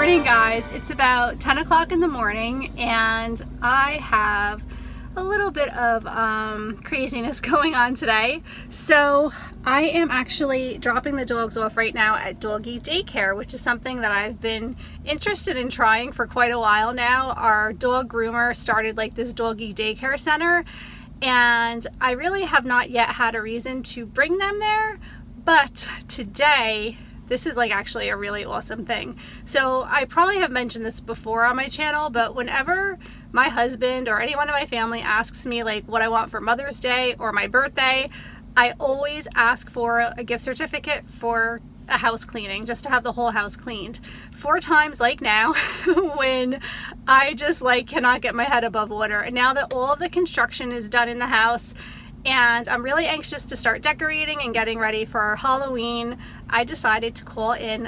morning, guys. It's about 10 o'clock in the morning and I have a little bit of craziness going on today. So I am actually dropping the dogs off right now at doggy daycare, which is something that I've been interested in trying for quite a while now. Our dog groomer started like this doggy daycare center and I really have not yet had a reason to bring them there, but today this is like actually a really awesome thing. So I probably have mentioned this before on my channel, but whenever my husband or anyone in my family asks me like what I want for Mother's Day or my birthday, I always ask for a gift certificate for a house cleaning, just to have the whole house cleaned. 4 times like now when I just like cannot get my head above water. And now that all of the construction is done in the house and I'm really anxious to start decorating and getting ready for our Halloween, I decided to call in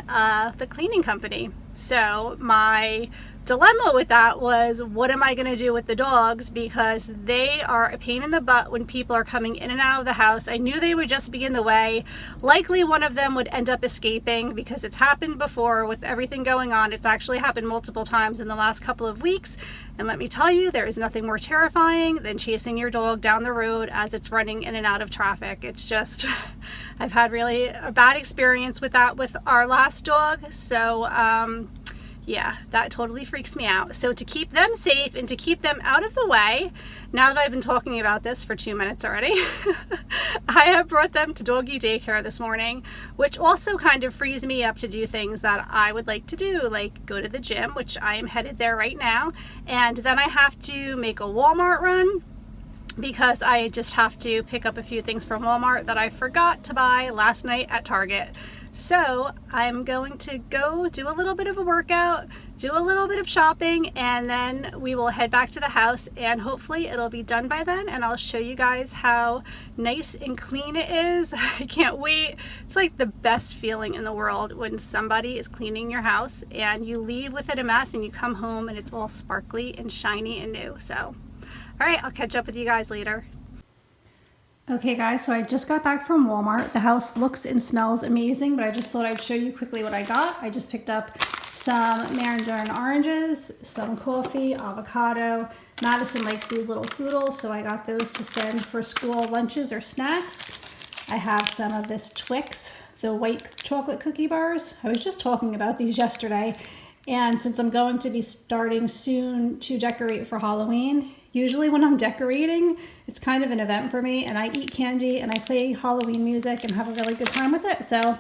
the cleaning company. So my dilemma with that was, what am I going to do with the dogs, because they are a pain in the butt when people are coming in and out of the house. I knew they would just be in the way. Likely one of them would end up escaping because it's happened before with everything going on. It's actually happened multiple times in the last couple of weeks. And let me tell you, there is nothing more terrifying than chasing your dog down the road as it's running in and out of traffic. It's just, I've had really a bad experience with that with our last dog. So yeah, that totally freaks me out. So to keep them safe and to keep them out of the way, now that I've been talking about this for 2 minutes already, I have brought them to doggy daycare this morning, which also kind of frees me up to do things that I would like to do, like go to the gym, which I am headed there right now. And then I have to make a Walmart run because I just have to pick up a few things from Walmart that I forgot to buy last night at Target. So I'm going to go do a little bit of a workout, do a little bit of shopping, and then we will head back to the house and hopefully it'll be done by then and I'll show you guys how nice and clean it is. I can't wait. It's like the best feeling in the world when somebody is cleaning your house and you leave with it a mess and you come home and it's all sparkly and shiny and new. So, all right, I'll catch up with you guys later. Okay guys, so I just got back from Walmart. The house looks and smells amazing, but I just thought I'd show you quickly what I got. I just picked up some mandarin oranges, some coffee, avocado. Madison likes these little poodles, so I got those to send for school lunches or snacks. I have some of this Twix, the white chocolate cookie bars. I was just talking about these yesterday, and since I'm going to be starting soon to decorate for Halloween, usually when I'm decorating, it's kind of an event for me, and I eat candy and I play Halloween music and have a really good time with it. So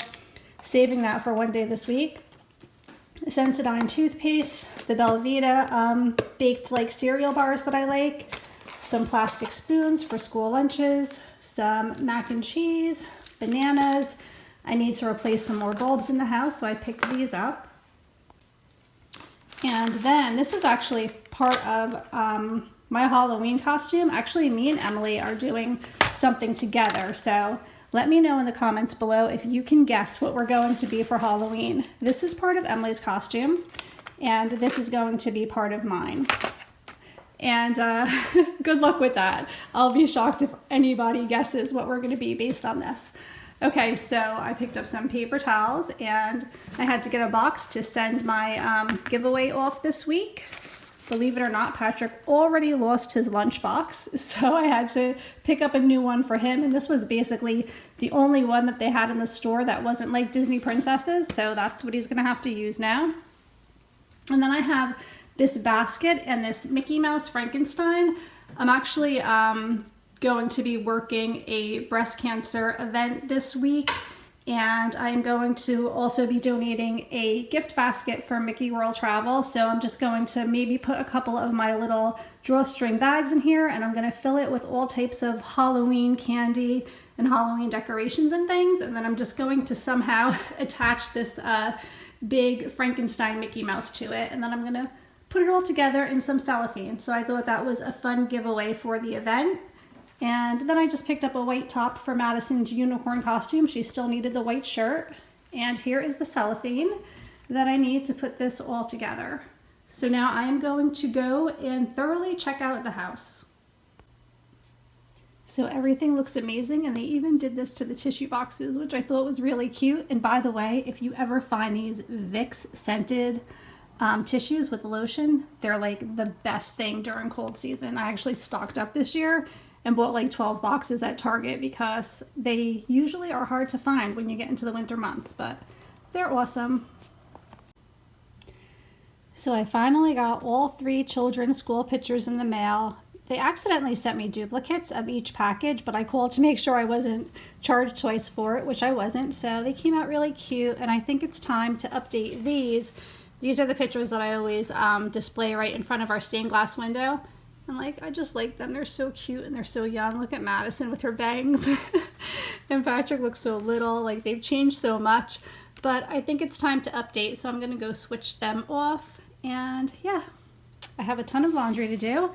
saving that for one day this week. Sensodyne toothpaste, the Belvita baked like cereal bars that I like, some plastic spoons for school lunches, some mac and cheese, bananas. I need to replace some more bulbs in the house, so I picked these up. And then this is actually part of my Halloween costume. Actually, me and Emily are doing something together. So let me know in the comments below if you can guess what we're going to be for Halloween. This is part of Emily's costume, and this is going to be part of mine. And good luck with that. I'll be shocked if anybody guesses what we're going to be based on this. Okay, so I picked up some paper towels and I had to get a box to send my giveaway off this week. Believe it or not, Patrick already lost his lunchbox, so I had to pick up a new one for him, and this was basically the only one that they had in the store that wasn't like Disney princesses, so that's what he's gonna have to use now. And then I have this basket and this Mickey Mouse Frankenstein. I'm actually going to be working a breast cancer event this week, and I'm going to also be donating a gift basket for Mickey World Travel. So I'm just going to maybe put a couple of my little drawstring bags in here, and I'm going to fill it with all types of Halloween candy and Halloween decorations and things. And then I'm just going to somehow attach this big Frankenstein Mickey Mouse to it. And then I'm going to put it all together in some cellophane. So I thought that was a fun giveaway for the event. And then I just picked up a white top for Madison's unicorn costume. She still needed the white shirt. And here is the cellophane that I need to put this all together. So now I am going to go and thoroughly check out the house. So everything looks amazing, and they even did this to the tissue boxes, which I thought was really cute. And by the way, if you ever find these Vicks scented tissues with lotion. They're like the best thing during cold season. I actually stocked up this year and bought like 12 boxes at Target because they usually are hard to find when you get into the winter months, but they're awesome. So I finally got all 3 children's school pictures in the mail. They accidentally sent me duplicates of each package, but I called to make sure I wasn't charged twice for it, which I wasn't. So they came out really cute, and I think it's time to update these. These are the pictures that I always display right in front of our stained glass window. And like, I just like them. They're so cute and they're so young. Look at Madison with her bangs. And Patrick looks so little. Like, they've changed so much. But I think it's time to update, so I'm going to go switch them off. And yeah, I have a ton of laundry to do.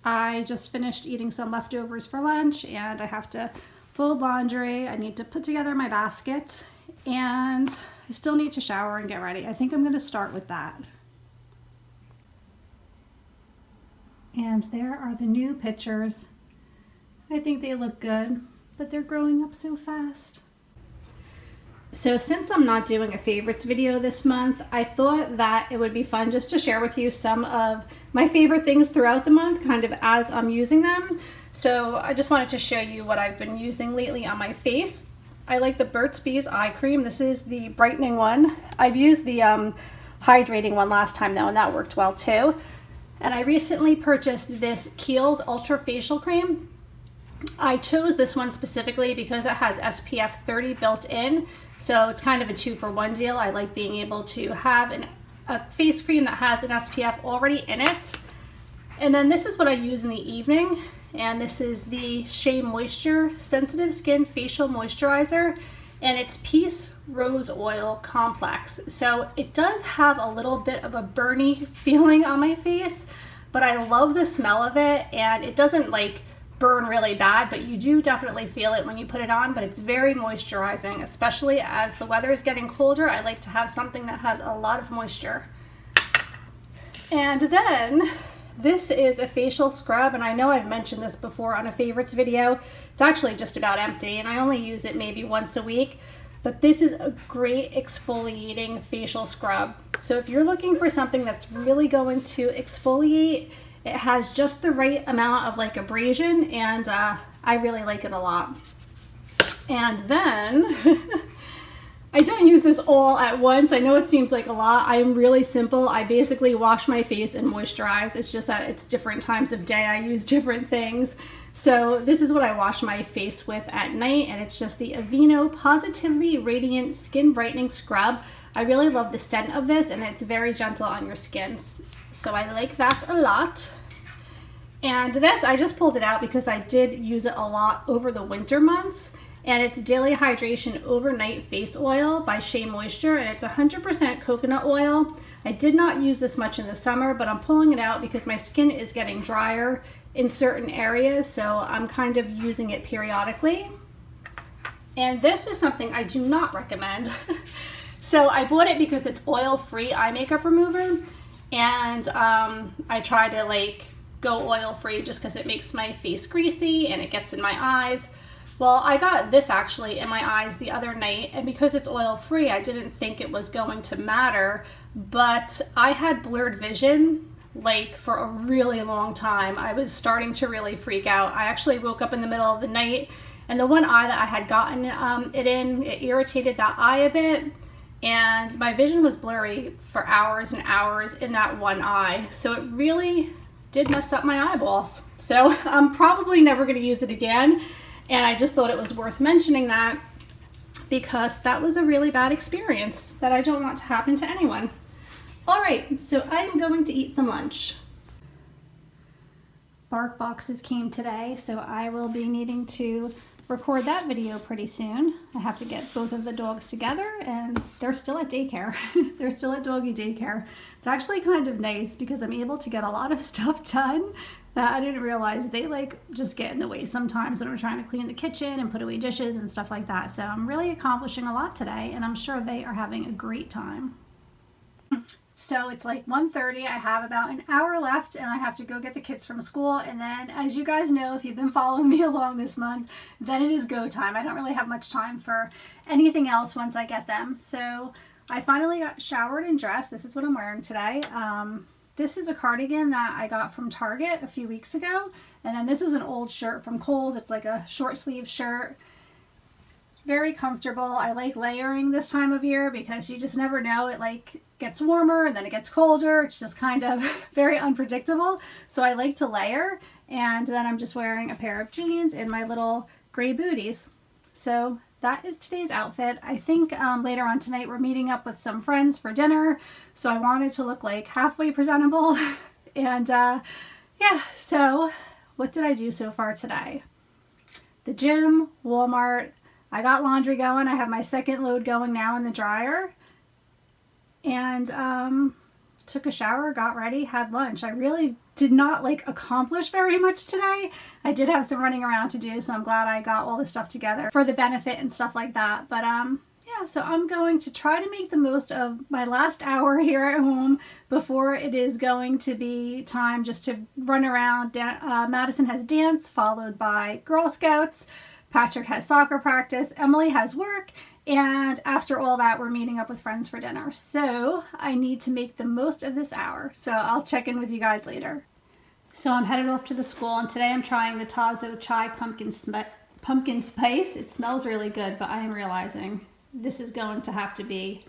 I just finished eating some leftovers for lunch, and I have to fold laundry. I need to put together my basket, and I still need to shower and get ready. I think I'm going to start with that. And there are the new pictures. I think they look good, but they're growing up so fast. So since I'm not doing a favorites video this month, I thought that it would be fun just to share with you some of my favorite things throughout the month, kind of as I'm using them. So I just wanted to show you what I've been using lately on my face. I like the Burt's Bees eye cream. This is the brightening one. I've used the hydrating one last time though, and that worked well too. And I recently purchased this Kiehl's Ultra Facial Cream. I chose this one specifically because it has SPF 30 built in, so it's kind of a 2-for-1 deal. I like being able to have a face cream that has an SPF already in it. And then this is what I use in the evening, and this is the Shea Moisture Sensitive Skin Facial Moisturizer, and it's Peace Rose Oil Complex. So it does have a little bit of a burny feeling on my face, but I love the smell of it, and it doesn't like burn really bad, but you do definitely feel it when you put it on. But it's very moisturizing, especially as the weather is getting colder. I like to have something that has a lot of moisture. And then this is a facial scrub, and I know I've mentioned this before on a favorites video. It's actually just about empty, and I only use it maybe once a week, but this is a great exfoliating facial scrub. So if you're looking for something that's really going to exfoliate, it has just the right amount of like abrasion, and I really like it a lot. And then I don't use this all at once. I know it seems like a lot. I am really simple. I basically wash my face and moisturize. It's just that it's different times of day. I use different things. So this is what I wash my face with at night, and it's just the Aveeno Positively Radiant Skin Brightening Scrub. I really love the scent of this, and it's very gentle on your skin. So I like that a lot. And this, I just pulled it out because I did use it a lot over the winter months. And it's Daily Hydration Overnight Face Oil by Shea Moisture, and it's 100% coconut oil. I did not use this much in the summer, but I'm pulling it out because my skin is getting drier in certain areas, so I'm kind of using it periodically. And this is something I do not recommend. So I bought it because it's oil-free eye makeup remover, and I try to like go oil-free just because it makes my face greasy and it gets in my eyes. Well, I got this actually in my eyes the other night, and because it's oil-free, I didn't think it was going to matter, but I had blurred vision like for a really long time. I was starting to really freak out. I actually woke up in the middle of the night, and the one eye that I had gotten it irritated that eye a bit, and my vision was blurry for hours and hours in that one eye. So it really did mess up my eyeballs. So I'm probably never going to use it again. And I just thought it was worth mentioning that because that was a really bad experience that I don't want to happen to anyone. All right, so I'm going to eat some lunch. Bark boxes came today, so I will be needing to record that video pretty soon. I have to get both of the dogs together, and they're still at daycare. They're still at doggy daycare. It's actually kind of nice because I'm able to get a lot of stuff done that I didn't realize they like just get in the way sometimes when I'm trying to clean the kitchen and put away dishes and stuff like that. So I'm really accomplishing a lot today, and I'm sure they are having a great time. So it's like 1:30. I have about an hour left, and I have to go get the kids from school. And then, as you guys know, if you've been following me along this month, then it is go time. I don't really have much time for anything else once I get them. So I finally got showered and dressed. This is what I'm wearing today. This is a cardigan that I got from Target a few weeks ago. And then this is an old shirt from Kohl's. It's like a short sleeve shirt. Very comfortable. I like layering this time of year because you just never know. It like gets warmer and then it gets colder. It's just kind of very unpredictable. So I like to layer. And then I'm just wearing a pair of jeans and my little gray booties. So that is today's outfit. I think later on tonight we're meeting up with some friends for dinner. So I wanted to look like halfway presentable. And yeah, so what did I do so far today? The gym, Walmart. I got laundry going. I have my second load going now in the dryer. And took a shower, got ready, had lunch. I really did not like accomplish very much today. I did have some running around to do, so I'm glad I got all this stuff together for the benefit and stuff like that. But yeah, so I'm going to try to make the most of my last hour here at home before it is going to be time just to run around. Madison has dance, followed by Girl Scouts. Patrick has soccer practice. Emily has work. And after all that, we're meeting up with friends for dinner. So I need to make the most of this hour. So I'll check in with you guys later. So I'm headed off to the school, and today I'm trying the Tazo Chai Pumpkin Spice. It smells really good, but I am realizing this is going to have to be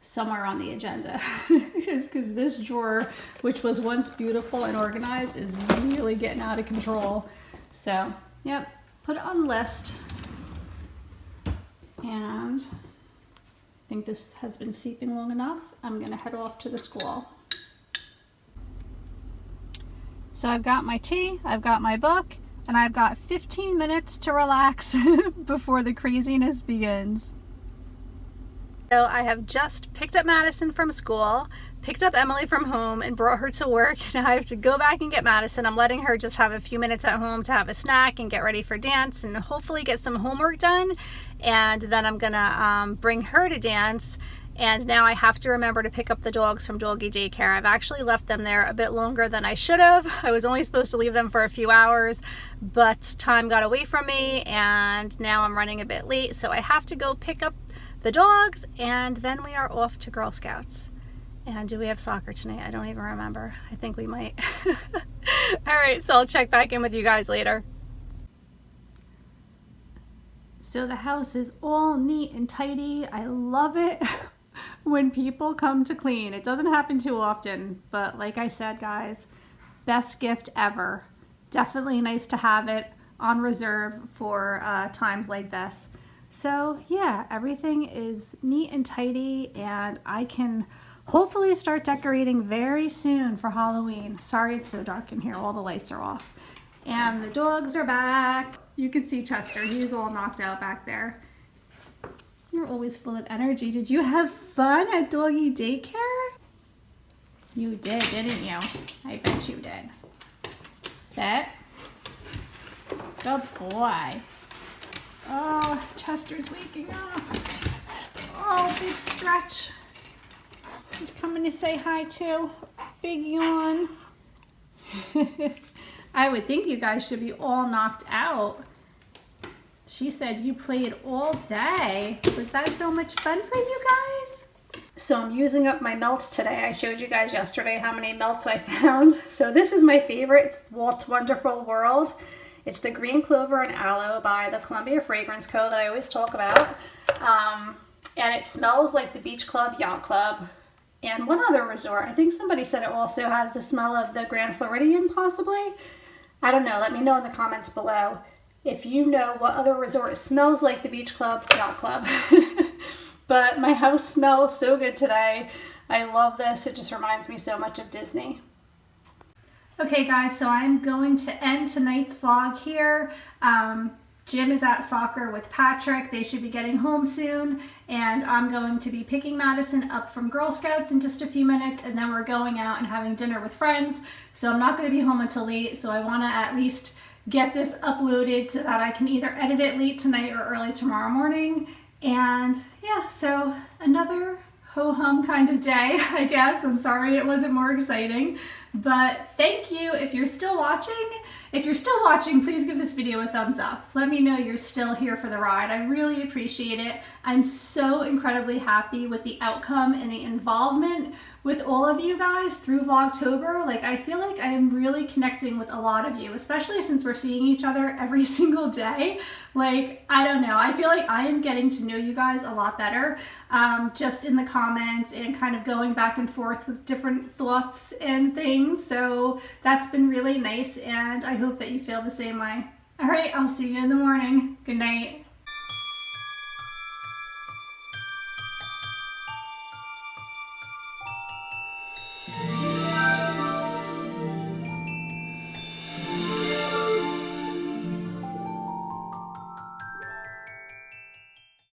somewhere on the agenda because this drawer, which was once beautiful and organized, is really getting out of control. So, yep, put it on the list. And I think this has been seeping long enough. I'm gonna head off to the school. So I've got my tea, I've got my book, and I've got 15 minutes to relax before the craziness begins. So I have just picked up Madison from school, picked up Emily from home, and brought her to work. And I have to go back and get Madison. I'm letting her just have a few minutes at home to have a snack and get ready for dance and hopefully get some homework done. And then I'm gonna bring her to dance. And now I have to remember to pick up the dogs from doggy daycare. I've actually left them there a bit longer than I should have. I was only supposed to leave them for a few hours, but time got away from me and now I'm running a bit late. So I have to go pick up the dogs and then we are off to Girl Scouts. And do we have soccer tonight? I don't even remember. I think we might. All right, so I'll check back in with you guys later. So the house is all neat and tidy. I love it when people come to clean. It doesn't happen too often, but like I said, guys, best gift ever. Definitely nice to have it on reserve for times like this. So yeah, everything is neat and tidy, and I can hopefully start decorating very soon for Halloween. Sorry it's so dark in here, all the lights are off. And the dogs are back. You can see Chester, he's all knocked out back there. You're always full of energy. Did you have fun at doggy daycare? You did, didn't you? I bet you did. Set. Good boy. Oh, Chester's waking up. Oh, big stretch. He's coming to say hi too. Big yawn. I would think you guys should be all knocked out. She said you played all day. Was that so much fun for you guys? So I'm using up my melts today. I showed you guys yesterday how many melts I found. So this is my favorite. It's Walt's Wonderful World. It's the Green Clover and Aloe by the Columbia Fragrance Co. that I always talk about. And it smells like the Beach Club, Yacht Club, and one other resort. I think somebody said it also has the smell of the Grand Floridian, possibly. I don't know. Let me know in the comments below if you know what other resort smells like the Beach Club, Yacht Club. But my house smells so good today. I love this. It just reminds me so much of Disney. Okay guys, so I'm going to end tonight's vlog here. Jim is at soccer with Patrick. They should be getting home soon, and I'm going to be picking Madison up from Girl Scouts in just a few minutes, and then we're going out and having dinner with friends. So I'm not going to be home until late, so I want to at least get this uploaded so that I can either edit it late tonight or early tomorrow morning. And yeah, so another ho-hum kind of day, I guess. I'm sorry it wasn't more exciting, But thank you if you're still watching. If you're still watching, please give this video a thumbs up. Let me know you're still here for the ride. I really appreciate it. I'm so incredibly happy with the outcome and the involvement with all of you guys through Vlogtober. Like, I feel like I am really connecting with a lot of you, especially since we're seeing each other every single day. Like, I don't know, I feel like I am getting to know you guys a lot better, just in the comments and kind of going back and forth with different thoughts and things. So that's been really nice, and I hope that you feel the same way. All right, I'll see you in the morning. Good night.